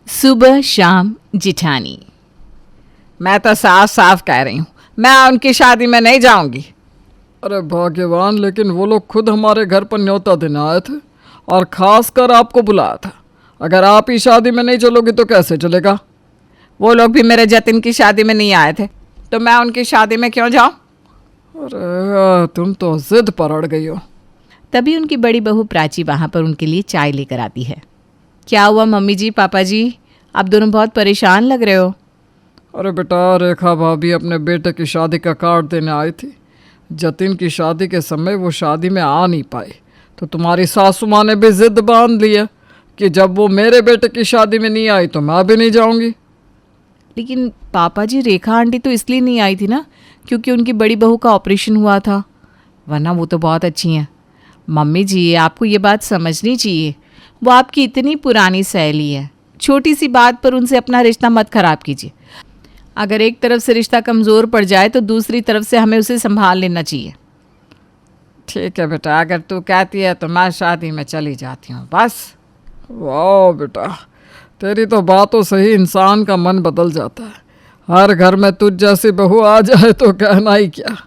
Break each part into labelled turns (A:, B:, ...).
A: सुबह शाम जिठानी।
B: मैं तो साफ साफ कह रही हूँ, मैं उनकी शादी में नहीं जाऊंगी।
C: अरे भाग्यवान, लेकिन वो लोग खुद हमारे घर पर न्योता देने आए थे और खास कर आपको बुलाया था। अगर आप ही शादी में नहीं चलोगे तो कैसे चलेगा?
B: वो लोग भी मेरे जतिन की शादी में नहीं आए थे, तो मैं उनकी शादी में क्यों जाऊँ?
C: अरे तुम तो जिद पर अड़ गई हो।
A: तभी उनकी बड़ी बहू प्राची वहाँ पर उनके लिए चाय लेकर आती है। क्या हुआ मम्मी जी, पापा जी, आप दोनों बहुत परेशान लग रहे हो।
C: अरे बेटा, रेखा भाभी अपने बेटे की शादी का कार्ड देने आई थी। जतिन की शादी के समय वो शादी में आ नहीं पाई, तो तुम्हारी सासू माँ ने भी जिद बांध ली है कि जब वो मेरे बेटे की शादी में नहीं आई तो मैं भी नहीं जाऊंगी।
A: लेकिन पापा जी, रेखा आंटी तो इसलिए नहीं आई थी ना क्योंकि उनकी बड़ी बहू का ऑपरेशन हुआ था, वरना वो तो बहुत अच्छी हैं। मम्मी जी, आपको ये बात समझनी चाहिए, वो आपकी इतनी पुरानी सहेली है, छोटी सी बात पर उनसे अपना रिश्ता मत खराब कीजिए। अगर एक तरफ से रिश्ता कमज़ोर पड़ जाए तो दूसरी तरफ से हमें उसे संभाल लेना चाहिए।
B: ठीक है बेटा, अगर तू कहती है तो मैं शादी में चली जाती हूँ बस।
C: वाह बेटा, तेरी तो बातों से ही इंसान का मन बदल जाता है। हर घर में तुझ जैसी बहू आ जाए तो कहना ही क्या।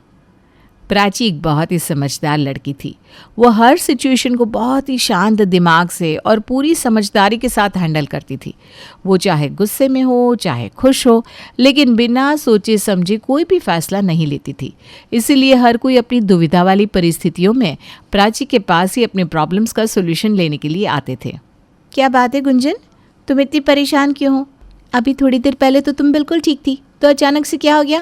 A: प्राची एक बहुत ही समझदार लड़की थी। वो हर सिचुएशन को बहुत ही शांत दिमाग से और पूरी समझदारी के साथ हैंडल करती थी। वो चाहे गुस्से में हो चाहे खुश हो, लेकिन बिना सोचे समझे कोई भी फैसला नहीं लेती थी। इसीलिए हर कोई अपनी दुविधा वाली परिस्थितियों में प्राची के पास ही अपने प्रॉब्लम्स का सोल्यूशन लेने के लिए आते थे। क्या बात है गुंजन, तुम इतनी परेशान क्यों हो? अभी थोड़ी देर पहले तो तुम बिल्कुल ठीक थी, तो अचानक से क्या हो गया?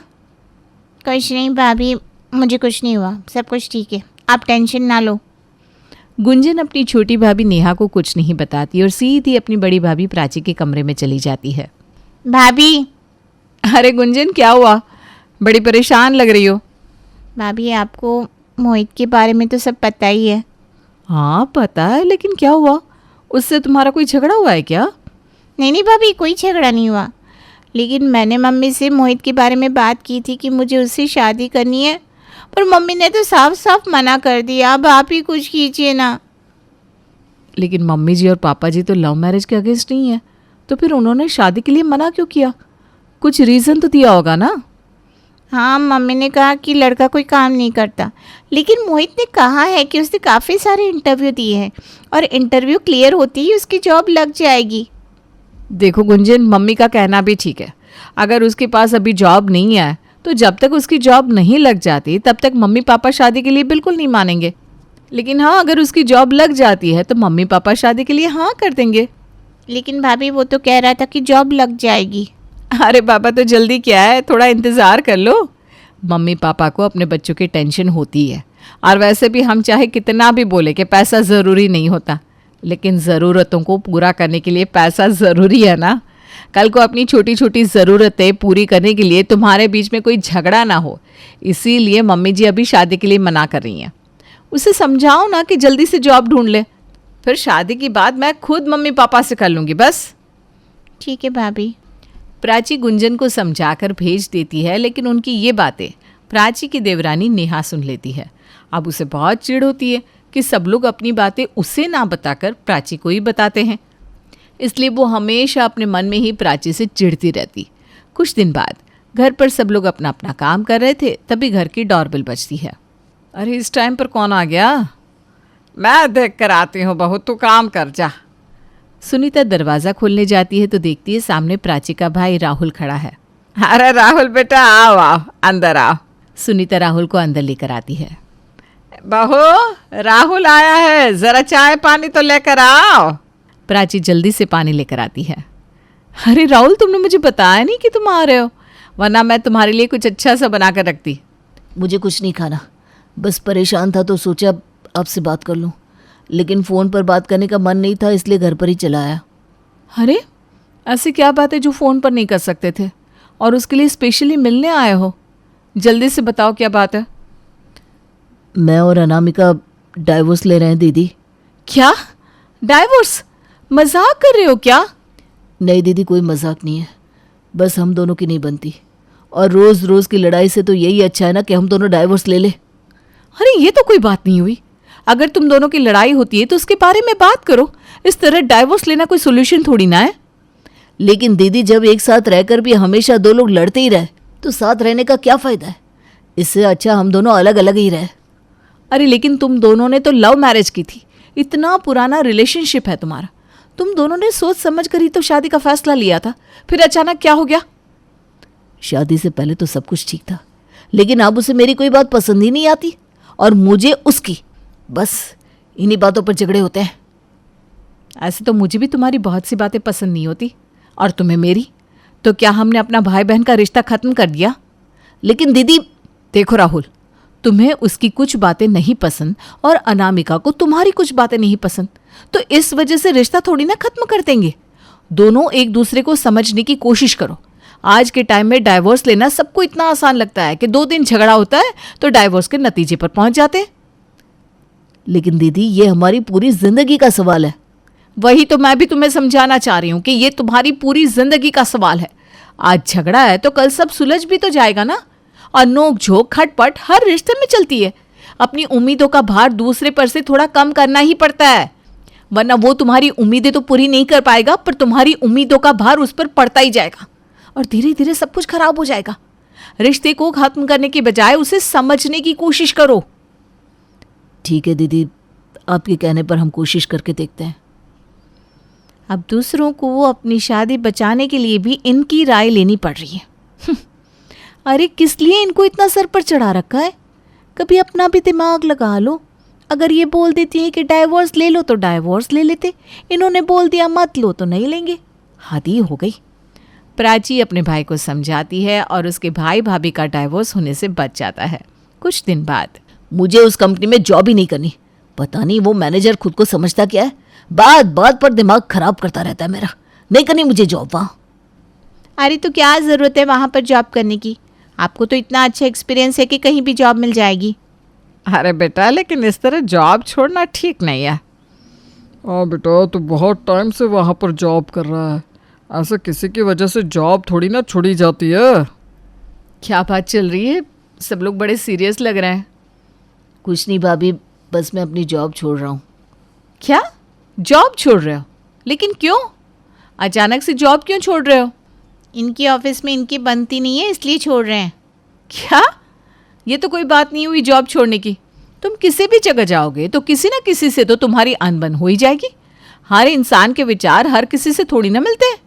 D: कुछ नहीं भाभी, मुझे कुछ नहीं हुआ, सब कुछ ठीक है, आप टेंशन ना लो।
A: गुंजन अपनी छोटी भाभी नेहा को कुछ नहीं बताती और सीधी अपनी बड़ी भाभी प्राची के कमरे में चली जाती है।
D: भाभी।
A: अरे गुंजन, क्या हुआ? बड़ी परेशान लग रही हो।
D: भाभी, आपको मोहित के बारे में तो सब पता ही है।
A: हाँ पता है, लेकिन क्या हुआ? उससे तुम्हारा कोई झगड़ा हुआ है क्या?
D: नहीं भाभी, कोई झगड़ा नहीं हुआ, लेकिन मैंने मम्मी से मोहित के बारे में बात की थी कि मुझे उससे शादी करनी है, पर मम्मी ने तो साफ साफ मना कर दिया। अब आप ही कुछ कीजिए ना।
A: लेकिन मम्मी जी और पापा जी तो लव मैरिज के अगेंस्ट नहीं है, तो फिर उन्होंने शादी के लिए मना क्यों किया? कुछ रीज़न तो दिया होगा ना।
D: हाँ, मम्मी ने कहा कि लड़का कोई काम नहीं करता, लेकिन मोहित ने कहा है कि उसने काफ़ी सारे इंटरव्यू दिए हैं और इंटरव्यू क्लियर होती ही उसकी जॉब लग जाएगी।
A: देखो गुंजन, मम्मी का कहना भी ठीक है। अगर उसके पास अभी जॉब नहीं है तो जब तक उसकी जॉब नहीं लग जाती तब तक मम्मी पापा शादी के लिए बिल्कुल नहीं मानेंगे। लेकिन हाँ, अगर उसकी जॉब लग जाती है तो मम्मी पापा शादी के लिए हाँ कर देंगे।
D: लेकिन भाभी, वो तो कह रहा था कि जॉब लग जाएगी।
A: अरे बाबा, तो जल्दी क्या है, थोड़ा इंतज़ार कर लो। मम्मी पापा को अपने बच्चों की टेंशन होती है, और वैसे भी हम चाहे कितना भी बोले कि पैसा ज़रूरी नहीं होता, लेकिन ज़रूरतों को पूरा करने के लिए पैसा ज़रूरी है ना। कल को अपनी छोटी छोटी ज़रूरतें पूरी करने के लिए तुम्हारे बीच में कोई झगड़ा ना हो, इसीलिए मम्मी जी अभी शादी के लिए मना कर रही हैं। उसे समझाओ ना कि जल्दी से जॉब ढूंढ ले, फिर शादी की बात मैं खुद मम्मी पापा से कर लूँगी बस।
D: ठीक है भाभी।
A: प्राची गुंजन को समझाकर भेज देती है, लेकिन उनकी ये बातें प्राची की देवरानी नेहा सुन लेती है। अब उसे बहुत चिढ़ होती है कि सब लोग अपनी बातें उसे ना बताकर प्राची को ही बताते हैं, इसलिए वो हमेशा अपने मन में ही प्राची से चिढ़ती रहती। कुछ दिन बाद घर पर सब लोग अपना अपना काम कर रहे थे, तभी घर की डोरबेल बजती है। अरे इस टाइम पर कौन आ गया?
B: मैं देख कर आती हूँ बहू, तू काम कर जा।
A: सुनीता दरवाज़ा खोलने जाती है तो देखती है सामने प्राची का भाई राहुल खड़ा है।
B: अरे राहुल बेटा, आओ आओ, अंदर आओ।
A: सुनीता राहुल को अंदर लेकर आती है।
B: बहू, राहुल आया है, ज़रा चाय पानी तो लेकर आओ।
A: प्राची जल्दी से पानी लेकर आती है। अरे राहुल, तुमने मुझे बताया नहीं कि तुम आ रहे हो, वरना मैं तुम्हारे लिए कुछ अच्छा सा बना कर रखती।
E: मुझे कुछ नहीं खाना, बस परेशान था तो सोचा आपसे बात कर लूं, लेकिन फ़ोन पर बात करने का मन नहीं था, इसलिए घर पर ही चला आया।
A: अरे ऐसी क्या बात है जो फ़ोन पर नहीं कर सकते थे और उसके लिए स्पेशली मिलने आए हो? जल्दी से बताओ क्या बात है।
E: मैं और अनामिका डाइवोर्स ले रहे हैं दीदी।
A: क्या? डाइवोर्स? मजाक कर रहे हो क्या?
E: नहीं दीदी, कोई मजाक नहीं है, बस हम दोनों की नहीं बनती, और रोज़ रोज़ की लड़ाई से तो यही अच्छा है ना कि हम दोनों डाइवोर्स ले लें।
A: अरे ये तो कोई बात नहीं हुई। अगर तुम दोनों की लड़ाई होती है तो उसके बारे में बात करो, इस तरह डाइवोर्स लेना कोई सोल्यूशन थोड़ी ना है।
E: लेकिन दीदी जब एक साथ रहकर भी हमेशा दो लोग लड़ते ही रहे तो साथ रहने का क्या फायदा है? इससे अच्छा हम दोनों अलग अलग ही रहे।
A: अरे लेकिन तुम दोनों ने तो लव मैरिज की थी, इतना पुराना रिलेशनशिप है तुम्हारा, तुम दोनों ने सोच समझ कर ही तो शादी का फैसला लिया था, फिर अचानक क्या हो गया?
E: शादी से पहले तो सब कुछ ठीक था, लेकिन अब उसे मेरी कोई बात पसंद ही नहीं आती और मुझे उसकी। बस इन्हीं बातों पर झगड़े होते हैं।
A: ऐसे तो मुझे भी तुम्हारी बहुत सी बातें पसंद नहीं होती, और तुम्हें मेरी। तो क्या हमने अपना भाई बहन का रिश्ता खत्म कर दिया?
E: लेकिन दीदी,
A: देखो राहुल, तुम्हें उसकी कुछ बातें नहीं पसंद और अनामिका को तुम्हारी कुछ बातें नहीं पसंद, तो इस वजह से रिश्ता थोड़ी ना खत्म कर देंगे। दोनों एक दूसरे को समझने की कोशिश करो। आज के टाइम में डाइवोर्स लेना सबको इतना आसान लगता है कि 2 दिन झगड़ा होता है तो डाइवोर्स के नतीजे पर पहुंच जाते हैं।
E: लेकिन दीदी, ये हमारी पूरी जिंदगी का सवाल है।
A: वही तो मैं भी तुम्हें समझाना चाह रही हूँ कि ये तुम्हारी पूरी जिंदगी का सवाल है। आज झगड़ा है तो कल सब सुलझ भी तो जाएगा ना। और नोक झोंक खटपट हर रिश्ते में चलती है। अपनी उम्मीदों का भार दूसरे पर से थोड़ा कम करना ही पड़ता है, वरना वो तुम्हारी उम्मीदें तो पूरी नहीं कर पाएगा, पर तुम्हारी उम्मीदों का भार उस पर पड़ता ही जाएगा और धीरे धीरे सब कुछ खराब हो जाएगा। रिश्ते को खत्म करने के बजाय उसे समझने की कोशिश करो।
E: ठीक है दीदी, आपके कहने पर हम कोशिश करके देखते हैं।
D: अब दूसरों को वो अपनी शादी बचाने के लिए भी इनकी राय लेनी पड़ रही है।
A: अरे किस लिए इनको इतना सर पर चढ़ा रखा है? कभी अपना भी दिमाग लगा लो। अगर ये बोल देती है कि डाइवोर्स ले लो तो डाइवोर्स ले लेते, इन्होंने बोल दिया मत लो तो नहीं लेंगे। हद ही हो गई। प्राची अपने भाई को समझाती है और उसके भाई भाभी का डाइवोर्स होने से बच जाता है। कुछ दिन बाद,
E: मुझे उस कंपनी में जॉब ही नहीं करनी। पता नहीं वो मैनेजर खुद को समझता क्या है, बात बात पर दिमाग खराब करता रहता है मेरा। नहीं करनी मुझे जॉब वहाँ।
D: अरे तो क्या ज़रूरत है वहाँ पर जॉब करने की? आपको तो इतना अच्छा एक्सपीरियंस है कि कहीं भी जॉब मिल जाएगी।
B: अरे बेटा, लेकिन इस तरह जॉब छोड़ना ठीक नहीं है।
C: हाँ बेटा, तो बहुत टाइम से वहाँ पर जॉब कर रहा है, ऐसे किसी की वजह से जॉब थोड़ी ना छोड़ी जाती है।
A: क्या बात चल रही है? सब लोग बड़े सीरियस लग रहे हैं।
E: कुछ नहीं भाभी, बस मैं अपनी जॉब छोड़ रहा हूँ।
A: क्या जॉब छोड़ रहे हो? लेकिन क्यों? अचानक से जॉब क्यों छोड़ रहे हो?
D: इनकी ऑफिस में इनकी बनती नहीं है इसलिए छोड़ रहे हैं।
A: क्या? ये तो कोई बात नहीं हुई जॉब छोड़ने की। तुम किसी भी जगह जाओगे तो किसी ना किसी से तो तुम्हारी अनबन हो ही जाएगी। हर इंसान के विचार हर किसी से थोड़ी ना मिलते हैं।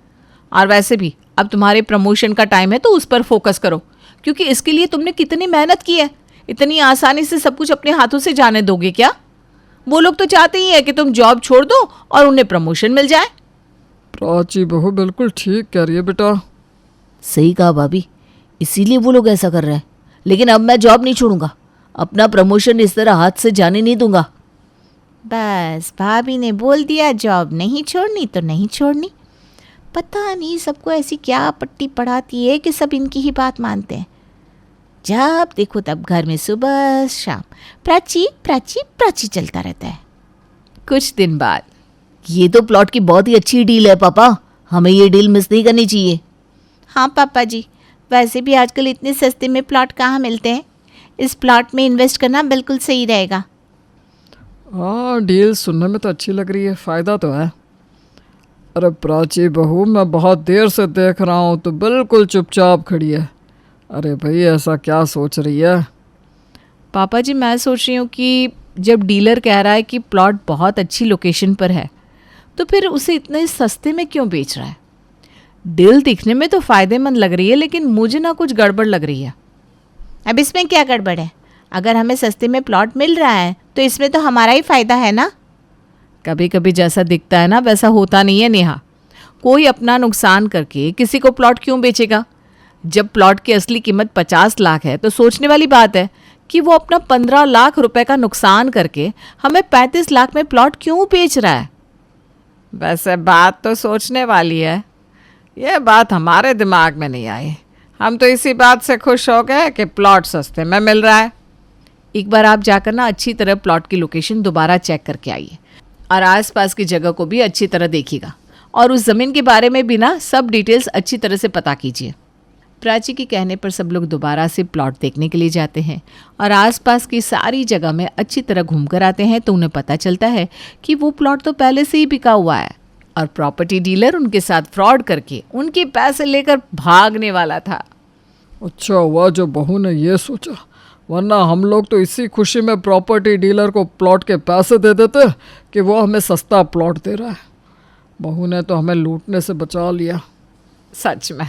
A: और वैसे भी अब तुम्हारे प्रमोशन का टाइम है तो उस पर फोकस करो, क्योंकि इसके लिए तुमने कितनी मेहनत की है। इतनी आसानी से सब कुछ अपने हाथों से जाने दोगे क्या? वो लोग तो चाहते ही है कि तुम जॉब छोड़ दो और उन्हें प्रमोशन मिल जाए।
C: प्राची बहू बिल्कुल ठीक कह रही है बेटा।
E: सही कहा भाभी, इसीलिए वो लोग ऐसा कर रहे हैं। लेकिन अब मैं जॉब नहीं छोड़ूंगा, अपना प्रमोशन इस तरह हाथ से जाने नहीं दूंगा।
D: बस भाभी ने बोल दिया जॉब नहीं छोड़नी तो नहीं छोड़नी। पता नहीं सबको ऐसी क्या पट्टी पढ़ाती है कि सब इनकी ही बात मानते हैं। जब देखो तब घर में सुबह शाम प्राची प्राची प्राची चलता रहता है।
A: कुछ दिन बाद,
E: ये तो प्लॉट की बहुत ही अच्छी डील है पापा, हमें ये डील मिस नहीं करनी चाहिए।
D: हाँ पापा जी, वैसे भी आजकल इतने सस्ते में प्लॉट कहाँ मिलते हैं। इस प्लॉट में इन्वेस्ट करना बिल्कुल सही रहेगा।
C: हाँ, डील सुनने में तो अच्छी लग रही है, फ़ायदा तो है। अरे प्राची बहू, मैं बहुत देर से देख रहा हूँ तो बिल्कुल चुपचाप खड़ी है। अरे भाई, ऐसा क्या सोच रही है?
A: पापा जी मैं सोच रही हूँ कि जब डीलर कह रहा है कि प्लॉट बहुत अच्छी लोकेशन पर है, तो फिर उसे इतने सस्ते में क्यों बेच रहा है? डील दिखने में तो फ़ायदेमंद लग रही है, लेकिन मुझे ना कुछ गड़बड़ लग रही है।
D: अब इसमें क्या गड़बड़ है? अगर हमें सस्ते में प्लॉट मिल रहा है तो इसमें तो हमारा ही फ़ायदा है ना।
A: कभी कभी जैसा दिखता है ना वैसा होता नहीं है नेहा। कोई अपना नुकसान करके किसी को प्लॉट क्यों बेचेगा? जब प्लॉट की असली कीमत 50 लाख है तो सोचने वाली बात है कि वो अपना 15 लाख रुपए का नुकसान करके हमें 35 लाख में प्लॉट क्यों बेच रहा है?
B: वैसे बात तो सोचने वाली है, ये बात हमारे दिमाग में नहीं आई। हम तो इसी बात से खुश हो गए कि प्लॉट सस्ते में मिल रहा है।
A: एक बार आप जाकर ना अच्छी तरह प्लॉट की लोकेशन दोबारा चेक करके आइए और आसपास की जगह को भी अच्छी तरह देखिएगा और उस ज़मीन के बारे में भी ना सब डिटेल्स अच्छी तरह से पता कीजिए। प्राची के कहने पर सब लोग दोबारा से प्लॉट देखने के लिए जाते हैं और आसपास की सारी जगह में अच्छी तरह घूम कर आते हैं तो उन्हें पता चलता है कि वो प्लॉट तो पहले से ही बिका हुआ है। और प्रॉपर्टी डीलर उनके साथ फ्रॉड करके उनके पैसे लेकर भागने वाला था।
C: अच्छा हुआ जो बहू ने ये सोचा, वरना हम लोग तो इसी खुशी में प्रॉपर्टी डीलर को प्लॉट के पैसे दे देते कि वो हमें सस्ता प्लॉट दे रहा है। बहू ने तो हमें लूटने से बचा लिया।
B: सच में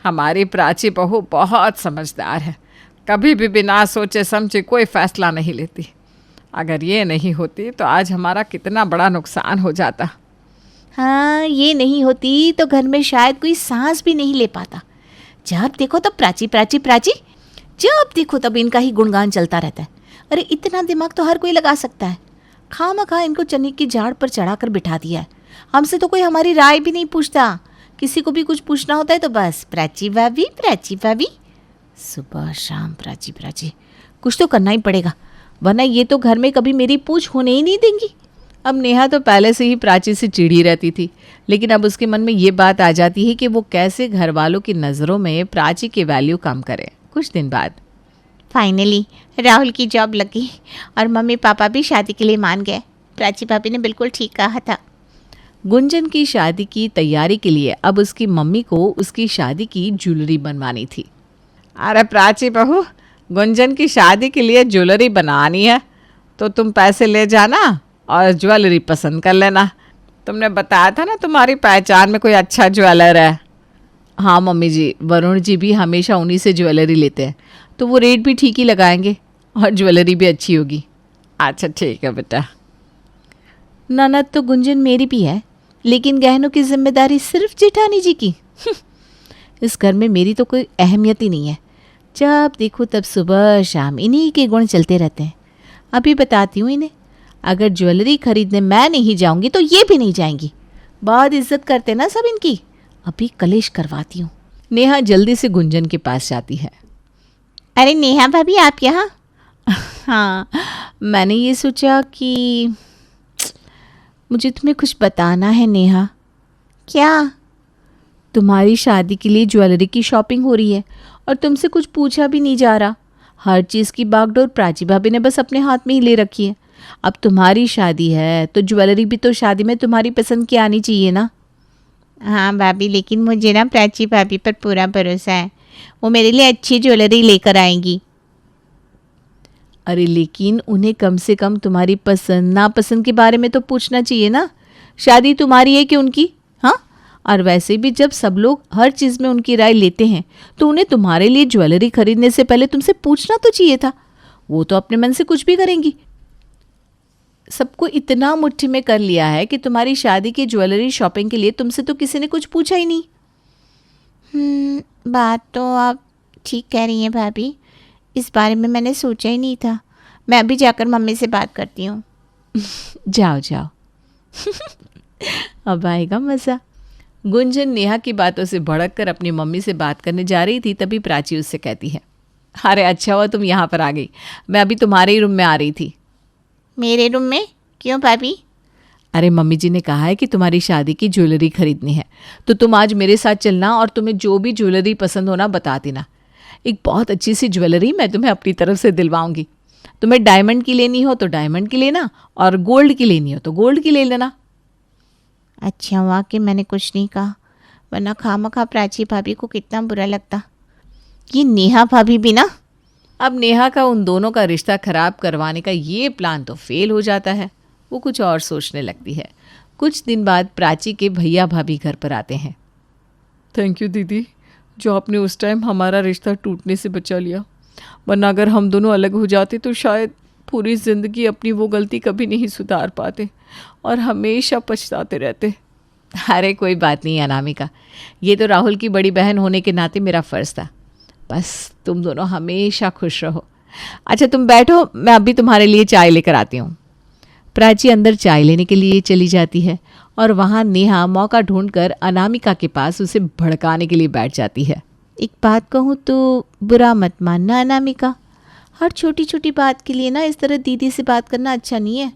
B: हमारी प्राची बहू बहुत समझदार है, कभी भी बिना सोचे समझे कोई फैसला नहीं लेती। अगर ये नहीं होती तो आज हमारा कितना बड़ा नुकसान हो जाता।
D: हाँ, ये नहीं होती तो घर में शायद कोई सांस भी नहीं ले पाता। जब देखो तब प्राची प्राची प्राची, जब देखो तब इनका ही गुणगान चलता रहता है। अरे इतना दिमाग तो हर कोई लगा सकता है, खामखा इनको चने की झाड़ पर चढ़ाकर बिठा दिया है। हमसे तो कोई हमारी राय भी नहीं पूछता। किसी को भी कुछ पूछना होता है तो बस प्राची भाभी। सुबह शाम प्राची प्राची। कुछ तो करना ही पड़ेगा, वरना ये तो घर में कभी मेरी पूछ होने ही नहीं देंगी।
A: अब नेहा तो पहले से ही प्राची से चिढ़ी रहती थी, लेकिन अब उसके मन में ये बात आ जाती है कि वो कैसे घर वालों की नज़रों में प्राची की वैल्यू कम करे। कुछ दिन बाद
D: फाइनली राहुल की जॉब लग गई और मम्मी पापा भी शादी के लिए मान गए। प्राची भाभी ने बिल्कुल ठीक कहा था।
A: गुंजन की शादी की तैयारी के लिए अब उसकी मम्मी को उसकी शादी की ज्वेलरी बनवानी थी।
B: अरे प्राची बहू, गुंजन की शादी के लिए ज्वेलरी बनानी है तो तुम पैसे ले जाना और ज्वेलरी पसंद कर लेना। तुमने बताया था ना तुम्हारी पहचान में कोई अच्छा ज्वेलर है।
A: हाँ मम्मी जी, वरुण जी भी हमेशा उन्हीं से ज्वेलरी लेते हैं, तो वो रेट भी ठीक ही लगाएंगे और ज्वेलरी भी अच्छी होगी।
B: अच्छा ठीक है बेटा।
D: ननद तो गुंजन मेरी भी है, लेकिन गहनों की जिम्मेदारी सिर्फ जेठानी जी की। इस घर में मेरी तो कोई अहमियत ही नहीं है। जब देखो तब सुबह शाम इन्हीं के गुण चलते रहते हैं। अभी बताती हूँ इन्हें, अगर ज्वेलरी खरीदने मैं नहीं जाऊंगी तो ये भी नहीं जाएंगी। बहुत इज्जत करते ना सब इनकी। अभी कलेश करवाती हूँ।
A: नेहा जल्दी से गुंजन के पास जाती है।
D: अरे नेहा भाभी, आप यहाँ?
A: हाँ, मैंने ये सोचा कि मुझे तुम्हें कुछ बताना है नेहा।
D: क्या?
A: तुम्हारी शादी के लिए ज्वेलरी की शॉपिंग हो रही है और तुमसे कुछ पूछा भी नहीं जा रहा। हर चीज़ की बागडोर प्राची भाभी ने बस अपने हाथ में ही ले रखी है। अब तुम्हारी शादी है तो ज्वेलरी भी तो शादी में तुम्हारी पसंद की आनी चाहिए ना।
D: हाँ भाभी, लेकिन मुझे ना प्राची भाभी पर पूरा भरोसा है, वो मेरे लिए अच्छी ज्वेलरी लेकर आएंगी।
A: अरे लेकिन उन्हें कम से कम तुम्हारी पसंद नापसंद के बारे में तो पूछना चाहिए ना। शादी तुम्हारी है कि उनकी? हाँ, और वैसे भी जब सब लोग हर चीज़ में उनकी राय लेते हैं तो उन्हें तुम्हारे लिए ज्वेलरी खरीदने से पहले तुमसे पूछना तो चाहिए था। वो तो अपने मन से कुछ भी करेंगी। सबको इतना मुट्ठी में कर लिया है कि तुम्हारी शादी की ज्वेलरी शॉपिंग के लिए तुमसे तो किसी ने कुछ पूछा ही नहीं।
D: बात तो आप ठीक कह रही हैं भाभी, इस बारे में मैंने सोचा ही नहीं था। मैं अभी जाकर मम्मी से बात करती हूँ।
A: जाओ जाओ। अब आएगा मज़ा। गुंजन नेहा की बातों से भड़क कर अपनी मम्मी से बात करने जा रही थी, तभी प्राची उससे कहती है, अरे अच्छा हुआ तुम यहाँ पर आ गई, मैं अभी तुम्हारे ही रूम में आ रही थी।
D: मेरे रूम में? क्यों भाभी?
A: अरे मम्मी जी ने कहा है कि तुम्हारी शादी की ज्वेलरी खरीदनी है, तो तुम आज मेरे साथ चलना और तुम्हें जो भी ज्वेलरी पसंद होना बता देना। एक बहुत अच्छी सी ज्वेलरी मैं तुम्हें अपनी तरफ से दिलवाऊंगी। तुम्हें डायमंड की लेनी हो तो डायमंड की लेना, और गोल्ड की लेनी हो तो गोल्ड की ले लेना।
D: अच्छा हुआ कि मैंने कुछ नहीं कहा, वरना खामखा प्राची भाभी को कितना बुरा लगता। ये नेहा भाभी भी ना।
A: अब नेहा का उन दोनों का रिश्ता खराब करवाने का ये प्लान तो फेल हो जाता है। वो कुछ और सोचने लगती है। कुछ दिन बाद प्राची के भैया भाभी घर पर आते हैं।
C: थैंक यू दीदी, जो आपने उस टाइम हमारा रिश्ता टूटने से बचा लिया, वरना अगर हम दोनों अलग हो जाते तो शायद पूरी ज़िंदगी अपनी वो गलती कभी नहीं सुधार पाते और हमेशा पछताते रहते।
A: अरे कोई बात नहीं अनामिका, ये तो राहुल की बड़ी बहन होने के नाते मेरा फ़र्ज़ था। बस तुम दोनों हमेशा खुश रहो। अच्छा तुम बैठो, मैं अभी तुम्हारे लिए चाय लेकर आती हूँ। प्राची अंदर चाय लेने के लिए चली जाती है और वहाँ नेहा मौका ढूंढकर अनामिका के पास उसे भड़काने के लिए बैठ जाती है।
D: एक बात कहूँ तो बुरा मत मानना अनामिका, हर छोटी छोटी बात के लिए ना इस तरह दीदी से बात करना अच्छा नहीं है।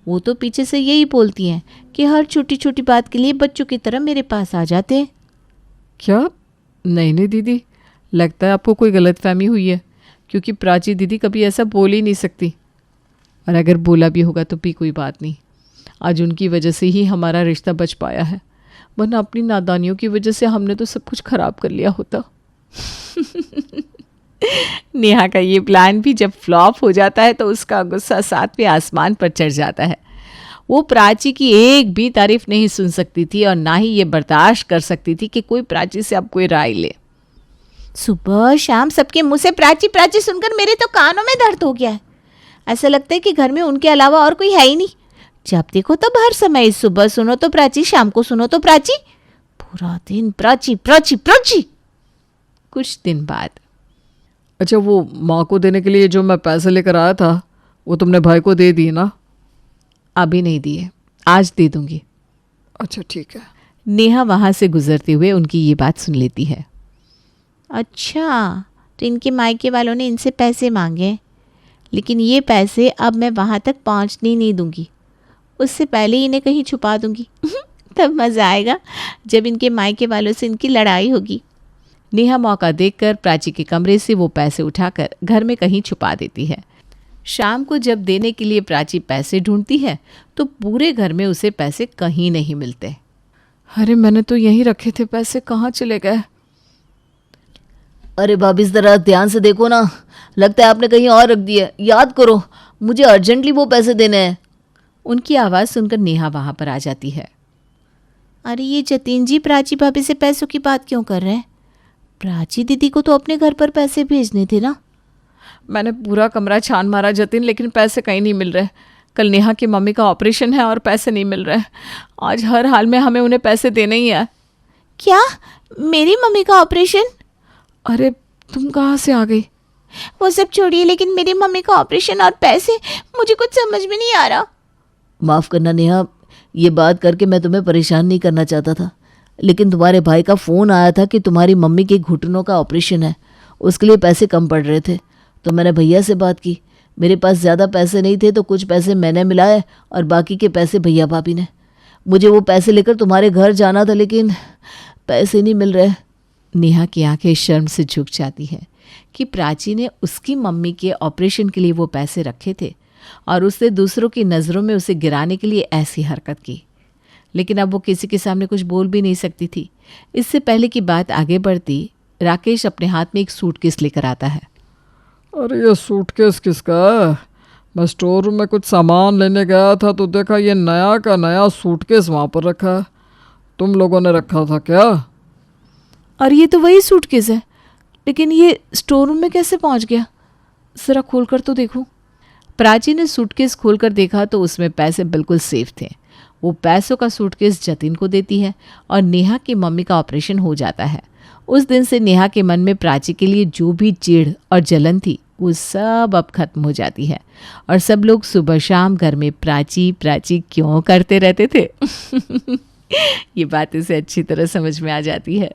D: वो तो पीछे से यही बोलती हैं कि हर छोटी छोटी बात के लिए बच्चों की तरह मेरे पास आ जाते हैं।
C: क्या? नहीं दीदी, लगता है आपको कोई गलतफहमी हुई है, क्योंकि प्राची दीदी कभी ऐसा बोल ही नहीं सकती। और अगर बोला भी होगा तो भी कोई बात नहीं।
A: आज उनकी वजह से ही हमारा रिश्ता बच पाया है, वरना अपनी नादानियों की वजह से हमने तो सब कुछ खराब कर लिया होता। नेहा का ये प्लान भी जब फ्लॉप हो जाता है तो उसका गुस्सा 7वें आसमान पर चढ़ जाता है। वो प्राची की एक भी तारीफ नहीं सुन सकती थी और ना ही ये बर्दाश्त कर सकती थी कि कोई प्राची से अब कोई राय ले।
D: सुबह शाम सबके मुंह से प्राची प्राची सुनकर मेरे तो कानों में दर्द हो गया है। ऐसा लगता है कि घर में उनके अलावा और कोई है ही नहीं। जब देखो तब हर समय सुबह सुनो तो प्राची, शाम को सुनो तो प्राची, पूरा दिन प्राची प्राची प्राची।
A: कुछ दिन बाद,
C: अच्छा, वो माँ को देने के लिए जो मैं पैसे लेकर आया था वो तुमने भाई को दे दिए ना?
A: अभी नहीं दिए, आज दे दूंगी।
C: अच्छा ठीक है।
A: नेहा वहाँ से गुजरते हुए उनकी ये बात सुन लेती है।
D: अच्छा, तो इनके मायके वालों ने इनसे पैसे मांगे, लेकिन ये पैसे अब मैं वहाँ तक पहुँचने नहीं दूंगी, उससे पहले ही इन्हें कहीं छुपा दूंगी। तब मज़ा आएगा जब इनके मायके वालों से इनकी लड़ाई होगी।
A: नेहा मौका देखकर प्राची के कमरे से वो पैसे उठाकर घर में कहीं छुपा देती है। शाम को जब देने के लिए प्राची पैसे ढूंढती है तो पूरे घर में उसे पैसे कहीं नहीं मिलते।
C: अरे मैंने तो यहीं रखे थे पैसे, कहाँ चले गए?
E: अरे भाभी ज़रा ध्यान से देखो ना, लगता है आपने कहीं और रख दिया। याद करो, मुझे अर्जेंटली वो पैसे देने हैं।
A: उनकी आवाज़ सुनकर नेहा वहाँ पर आ जाती है।
D: अरे ये जतिन जी प्राची भाभी से पैसों की बात क्यों कर रहे हैं? प्राची दीदी को तो अपने घर पर पैसे भेजने थे ना।
A: मैंने पूरा कमरा छान मारा जतिन, लेकिन पैसे कहीं नहीं मिल रहे। कल नेहा की मम्मी का ऑपरेशन है और पैसे नहीं मिल रहे। आज हर हाल में हमें उन्हें पैसे देने ही है।
D: क्या? मेरी मम्मी का ऑपरेशन?
C: अरे तुम कहाँ से आ गई?
D: वो सब छोड़िए, लेकिन मेरी मम्मी का ऑपरेशन और पैसे, मुझे कुछ समझ में नहीं आ रहा।
E: माफ़ करना नेहा, ये बात करके मैं तुम्हें परेशान नहीं करना चाहता था, लेकिन तुम्हारे भाई का फ़ोन आया था कि तुम्हारी मम्मी के घुटनों का ऑपरेशन है, उसके लिए पैसे कम पड़ रहे थे। तो मैंने भैया से बात की। मेरे पास ज़्यादा पैसे नहीं थे तो कुछ पैसे मैंने मिलाए और बाकी के पैसे भैया भाभी ने। मुझे वो पैसे लेकर तुम्हारे घर जाना था, लेकिन पैसे नहीं मिल रहे।
A: नेहा की आंखें शर्म से झुक जाती हैं कि प्राची ने उसकी मम्मी के ऑपरेशन के लिए वो पैसे रखे थे और उसने दूसरों की नज़रों में उसे गिराने के लिए ऐसी हरकत की। लेकिन अब वो किसी के सामने कुछ बोल भी नहीं सकती थी। इससे पहले कि बात आगे बढ़ती, राकेश अपने हाथ में एक सूटकेस लेकर आता है।
C: अरे ये सूटकेस किसका है? मैं स्टोर रूम में कुछ सामान लेने गया था तो देखा ये नया का नया सूटकेस वहाँ पर रखा है। तुम लोगों ने रखा था क्या?
A: और ये तो वही सूटकेस है, लेकिन ये स्टोर रूम में कैसे पहुँच गया? ज़रा खोल कर तो देखूँ। प्राची ने सूटकेस खोलकर देखा तो उसमें पैसे बिल्कुल सेफ थे। वो पैसों का सूटकेस जतिन को देती है और नेहा की मम्मी का ऑपरेशन हो जाता है। उस दिन से नेहा के मन में प्राची के लिए जो भी चिढ़ और जलन थी वो सब अब खत्म हो जाती है और सब लोग सुबह शाम घर में प्राची प्राची क्यों करते रहते थे। ये बात इसे अच्छी तरह समझ में आ जाती है।